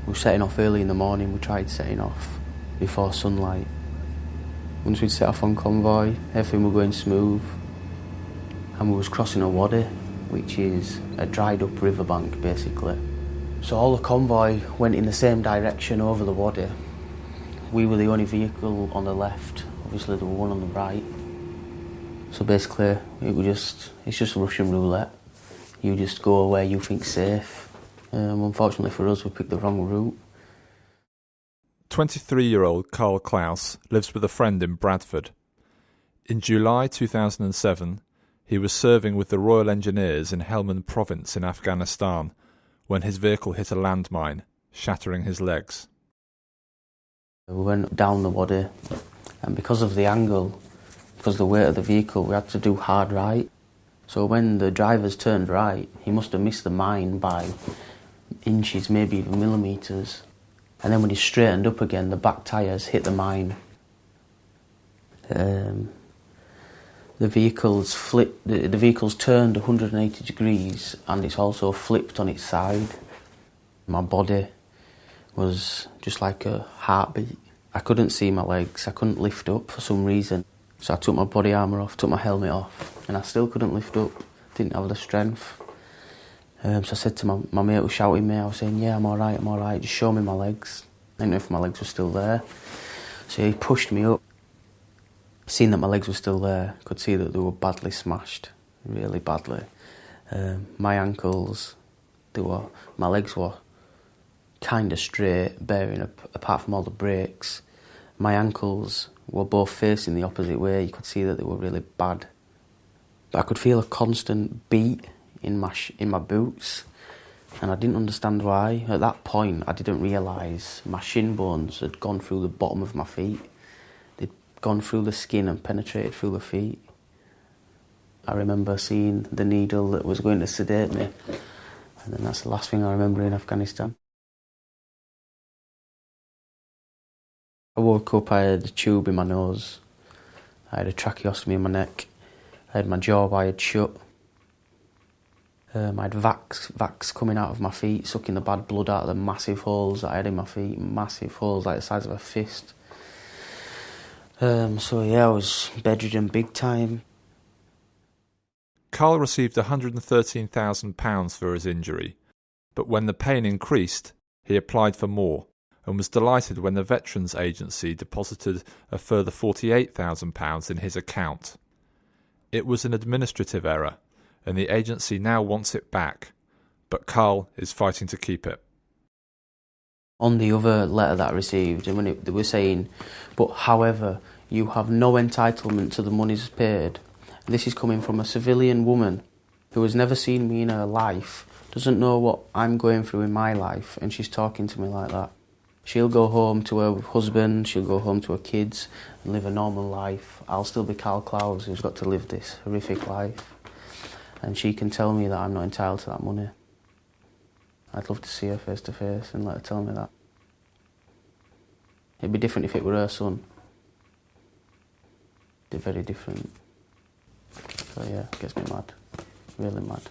We were setting off early in the morning. We tried setting off before sunlight. Once we'd set off on convoy, everything was going smooth. And we was crossing a wadi, which is a dried up riverbank basically. So all the convoy went in the same direction over the wadi. We were the only vehicle on the left, obviously there were one on the right. So basically it's just Russian roulette. You just go where you think's safe. Unfortunately for us, we picked the wrong route. 23-year-old Carl Clowes lives with a friend in Bradford. In July 2007, he was serving with the Royal Engineers in Helmand province in Afghanistan when his vehicle hit a landmine, shattering his legs. We went down the wadi, and because of the angle, because of the weight of the vehicle, we had to do hard right. So when the drivers turned right, he must have missed the mine by inches, maybe even millimetres. And then when he straightened up again, the back tyres hit the mine. The vehicle's turned 180 degrees and it's also flipped on its side. My body was just like a heartbeat. I couldn't see my legs, I couldn't lift up for some reason. So I took my body armour off, took my helmet off, and I still couldn't lift up, didn't have the strength. So I said to my mate who was shouting me, I was saying, yeah, I'm alright, just show me my legs. I didn't know if my legs were still there. So he pushed me up. Seeing that my legs were still there, could see that they were badly smashed, really badly. My ankles, my legs were kind of straight, bearing apart from all the breaks. My ankles were both facing the opposite way. You could see that they were really bad. But I could feel a constant beat in my boots, and I didn't understand why. At that point, I didn't realise my shin bones had gone through the bottom of my feet. They'd gone through the skin and penetrated through the feet. I remember seeing the needle that was going to sedate me, and then that's the last thing I remember in Afghanistan. I woke up, I had a tube in my nose, I had a tracheostomy in my neck, I had my jaw wired shut. I had vax coming out of my feet, sucking the bad blood out of the massive holes that I had in my feet, massive holes like the size of a fist. So yeah, I was bedridden big time. Carl received £113,000 for his injury, but when the pain increased, he applied for more and was delighted when the Veterans Agency deposited a further £48,000 in his account. It was an administrative error, and the agency now wants it back, but Carl is fighting to keep it. On the other letter that I received, and they were saying, but however, you have no entitlement to the monies paid. This is coming from a civilian woman who has never seen me in her life, doesn't know what I'm going through in my life, and she's talking to me like that. She'll go home to her husband, she'll go home to her kids and live a normal life. I'll still be Carl Clowes who's got to live this horrific life. And she can tell me that I'm not entitled to that money. I'd love to see her face to face and let her tell me that. It'd be different if it were her son. It'd be very different. So yeah, it gets me mad, really mad.